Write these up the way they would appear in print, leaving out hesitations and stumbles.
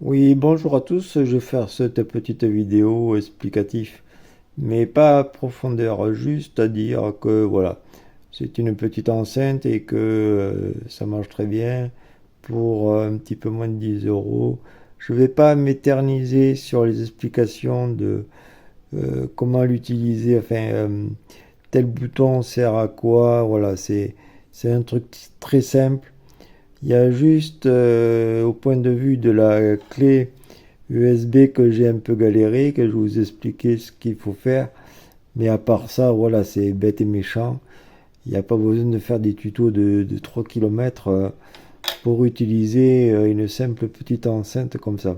Oui, bonjour à tous. Je vais faire cette petite vidéo explicative, mais pas à profondeur, juste à dire que voilà, c'est une petite enceinte et que ça marche très bien pour un petit peu moins de 10 euros. Je vais pas m'éterniser sur les explications de comment l'utiliser, enfin, tel bouton sert à quoi, voilà, c'est un truc très simple. Il y a juste au point de vue de la clé USB que j'ai un peu galéré, que je vous expliquais ce qu'il faut faire. Mais à part ça, voilà, c'est bête et méchant. Il n'y a pas besoin de faire des tutos de 3 km pour utiliser une simple petite enceinte comme ça.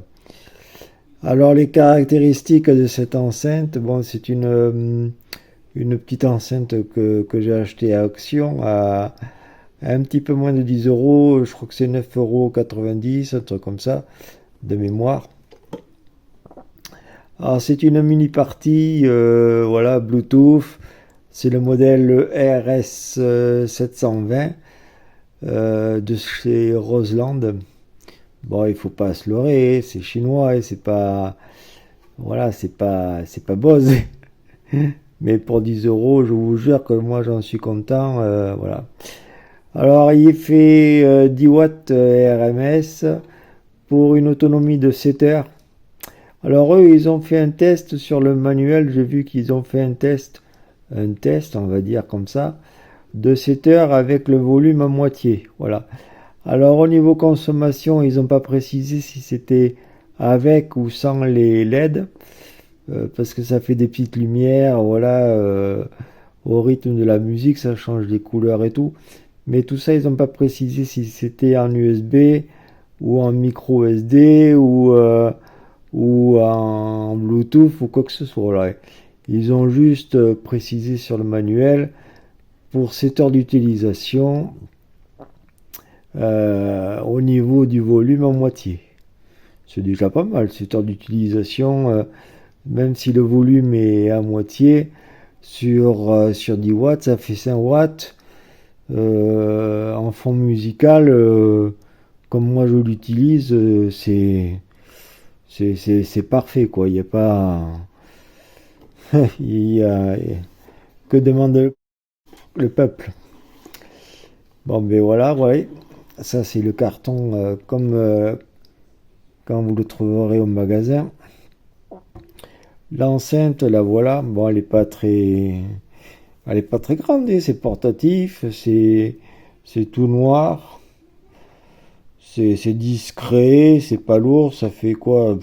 Alors les caractéristiques de cette enceinte, bon, c'est une petite enceinte que j'ai achetée à auction à un petit peu moins de 10 euros. Je crois que c'est 9,90 €, un truc comme ça, de mémoire. Alors c'est une mini partie, voilà, Bluetooth. C'est le modèle RS 720 de chez Roseland. Bon, il faut pas se leurrer, c'est chinois et c'est pas, voilà, c'est pas Bose. Mais pour 10 euros, je vous jure que moi j'en suis content, voilà. Alors il fait 10 watts RMS pour une autonomie de 7 heures. Alors eux, ils ont fait un test sur le manuel. J'ai vu qu'ils ont fait un test, on va dire comme ça, de 7 heures avec le volume à moitié. Voilà. Alors au niveau consommation, ils n'ont pas précisé si c'était avec ou sans les LED, parce que ça fait des petites lumières, voilà, au rythme de la musique, ça change les couleurs et tout. Mais tout ça, ils n'ont pas précisé si c'était en USB ou en micro SD ou en Bluetooth ou quoi que ce soit. Voilà. Ils ont juste précisé sur le manuel pour 7 heures d'utilisation au niveau du volume en moitié. C'est déjà pas mal, 7 heures d'utilisation, même si le volume est à moitié, sur 10 watts, ça fait 5 watts. En fond musical, comme moi je l'utilise, c'est parfait quoi. Il n'y a pas. Il y a, que demande le peuple? Bon, ben voilà, ouais. Ça, c'est le carton comme quand vous le trouverez au magasin. L'enceinte, la voilà. Bon, elle est pas très grande, hein. C'est portatif, c'est tout noir, c'est discret, c'est pas lourd. Ça fait quoi?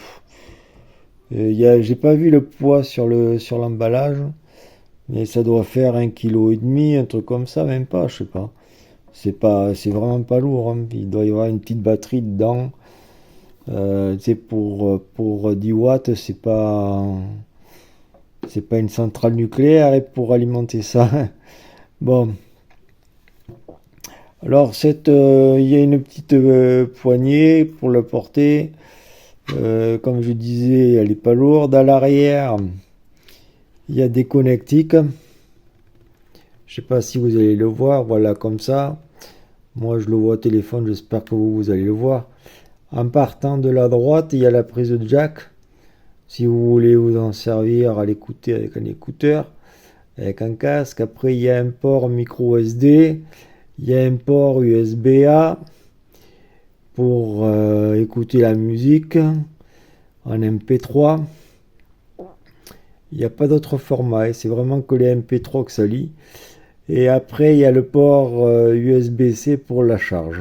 J'ai pas vu le poids sur l'emballage, mais ça doit faire 1,5 kg, un truc comme ça, même pas, je sais pas. C'est vraiment pas lourd, hein. Il doit y avoir une petite batterie dedans. Tu sais, pour 10 watts, c'est pas une centrale nucléaire et pour alimenter ça. Bon, alors il y a une petite poignée pour le porter. Comme je disais, elle est pas lourde. À l'arrière, il y a des connectiques. Je sais pas si vous allez le voir. Voilà, comme ça. Moi, je le vois au téléphone. J'espère que vous allez le voir. En partant de la droite, il y a la prise de jack. Si vous voulez vous en servir à l'écouter avec un écouteur, avec un casque. Après, il y a un port micro SD. Il y a un port USB-A pour écouter la musique en MP3. Il n'y a pas d'autre format. C'est vraiment que les MP3 que ça lit. Et après, il y a le port USB-C pour la charge.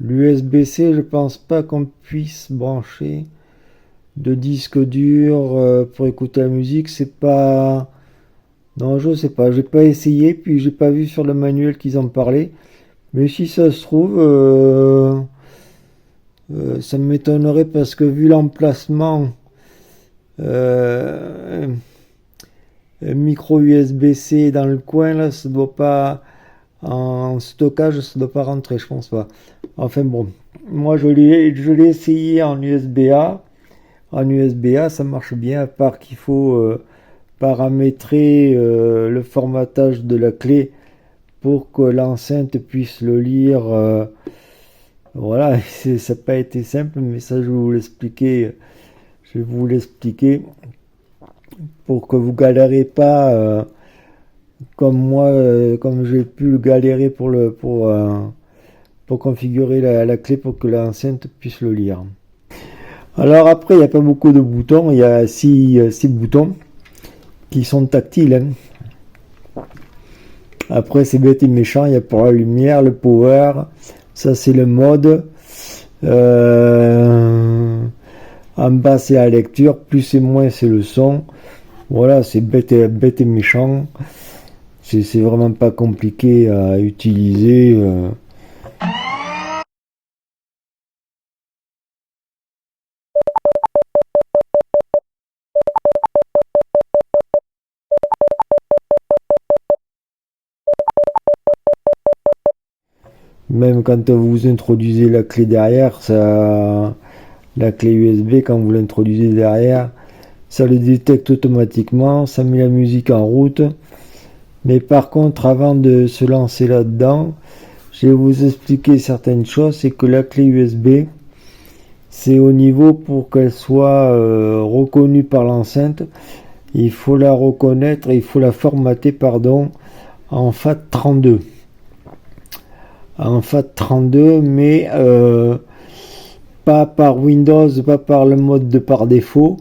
L'USB-C, je pense pas qu'on puisse brancher de disque dur pour écouter la musique. C'est pas. Non, je sais pas. J'ai pas essayé, puis j'ai pas vu sur le manuel qu'ils en parlaient. Mais si ça se trouve, ça m'étonnerait parce que vu l'emplacement, euh, un micro USB-C dans le coin, là, ça doit pas. En stockage, ça doit pas rentrer, je pense pas. Enfin bon, moi je l'ai essayé en USB-A. En USB-A, ça marche bien, à part qu'il faut paramétrer le formatage de la clé pour que l'enceinte puisse le lire Voilà, ça n'a pas été simple, mais ça je vais vous l'expliquer. Je vais vous l'expliquer pour que vous galérez pas comme moi, comme j'ai pu galérer pour configurer la clé pour que l'enceinte puisse le lire. Alors après, il n'y a pas beaucoup de boutons, il y a 6 boutons qui sont tactiles, hein. Après, c'est bête et méchant, il y a pour la lumière, le power, ça c'est le mode. En bas, c'est la lecture, plus et moins, c'est le son. Voilà, c'est bête et méchant. C'est vraiment pas compliqué à utiliser. Même quand vous introduisez la clé derrière, la clé USB, quand vous l'introduisez derrière, ça le détecte automatiquement, ça met la musique en route. Mais par contre, avant de se lancer là-dedans, je vais vous expliquer certaines choses. C'est que la clé USB, c'est au niveau pour qu'elle soit reconnue par l'enceinte. Il faut la reconnaître, il faut la formater, pardon, en FAT32. En FAT32, mais pas par Windows, pas par le mode par défaut,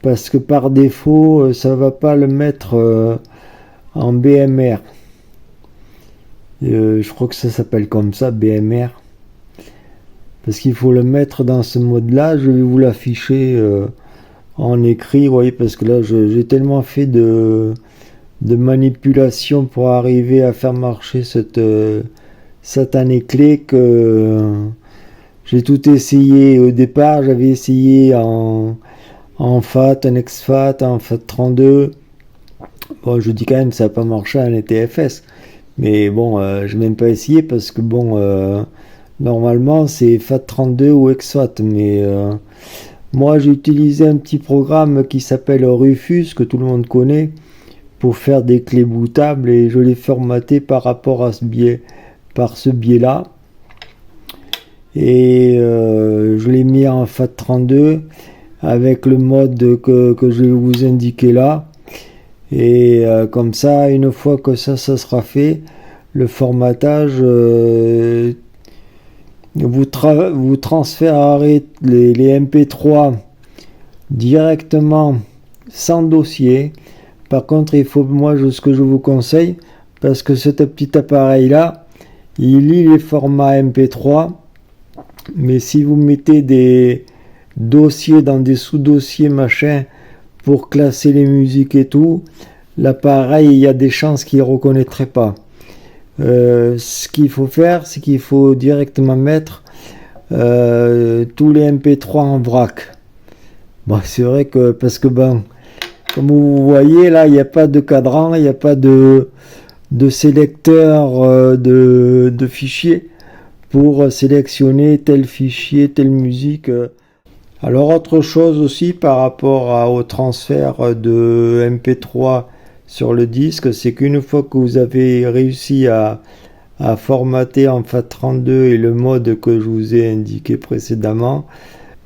parce que par défaut, ça va pas le mettre en BMR. Je crois que ça s'appelle comme ça, BMR. Parce qu'il faut le mettre dans ce mode-là. Je vais vous l'afficher en écrit, vous voyez, parce que là, j'ai tellement fait de manipulation pour arriver à faire marcher cette satanée clé que j'ai tout essayé. Au départ, j'avais essayé en FAT, en exFAT, en FAT32. Bon, je dis quand même, ça n'a pas marché en ETFS. Mais bon, je n'ai même pas essayé parce que bon, normalement c'est FAT32 ou exFAT. Mais moi j'ai utilisé un petit programme qui s'appelle Rufus, que tout le monde connaît, pour faire des clés bootables et je l'ai formaté par rapport à ce biais, par ce biais-là. Et je l'ai mis en FAT32 avec le mode que je vais vous indiquer là. Et comme ça, une fois que ça sera fait, le formatage, vous transférerez les MP3 directement sans dossier. Par contre, il faut, moi, ce que je vous conseille, parce que ce petit appareil-là, il lit les formats MP3, mais si vous mettez des dossiers dans des sous-dossiers machin pour classer les musiques et tout, l'appareil, il y a des chances qu'il ne reconnaîtrait pas. Ce qu'il faut faire, c'est qu'il faut directement mettre tous les MP3 en vrac. Bon, c'est vrai que, parce que bon, comme vous voyez là, il n'y a pas de cadran, il n'y a pas de sélecteur de fichiers pour sélectionner tel fichier, telle musique. Alors autre chose aussi par rapport au transfert de MP3 sur le disque, c'est qu'une fois que vous avez réussi à formater en FAT32 et le mode que je vous ai indiqué précédemment,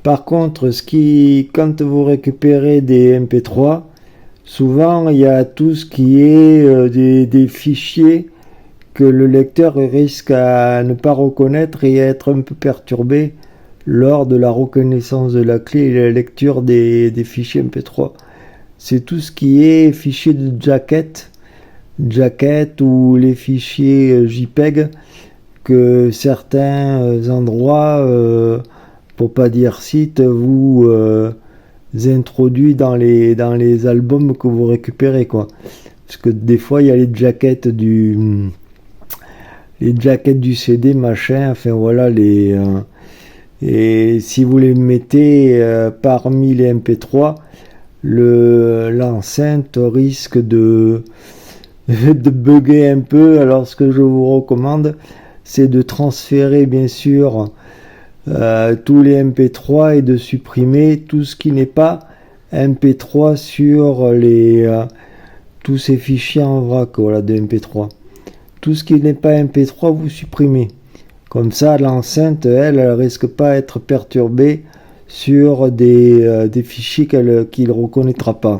par contre, quand vous récupérez des MP3, souvent il y a tout ce qui est des fichiers que le lecteur risque à ne pas reconnaître et à être un peu perturbé lors de la reconnaissance de la clé et la lecture des fichiers MP3. C'est tout ce qui est fichiers de jacket ou les fichiers JPEG que certains endroits, pour pas dire site, vous introduit dans les albums que vous récupérez, quoi. Parce que des fois il y a les jackets du CD machin, enfin voilà et si vous les mettez parmi les MP3, l'enceinte risque de bugger un peu. Alors ce que je vous recommande, c'est de transférer bien sûr tous les MP3 et de supprimer tout ce qui n'est pas MP3 sur tous ces fichiers en vrac, voilà, de MP3. Tout ce qui n'est pas MP3, vous supprimez. Comme ça, l'enceinte, elle risque pas d'être perturbée sur des fichiers qu'il ne reconnaîtra pas.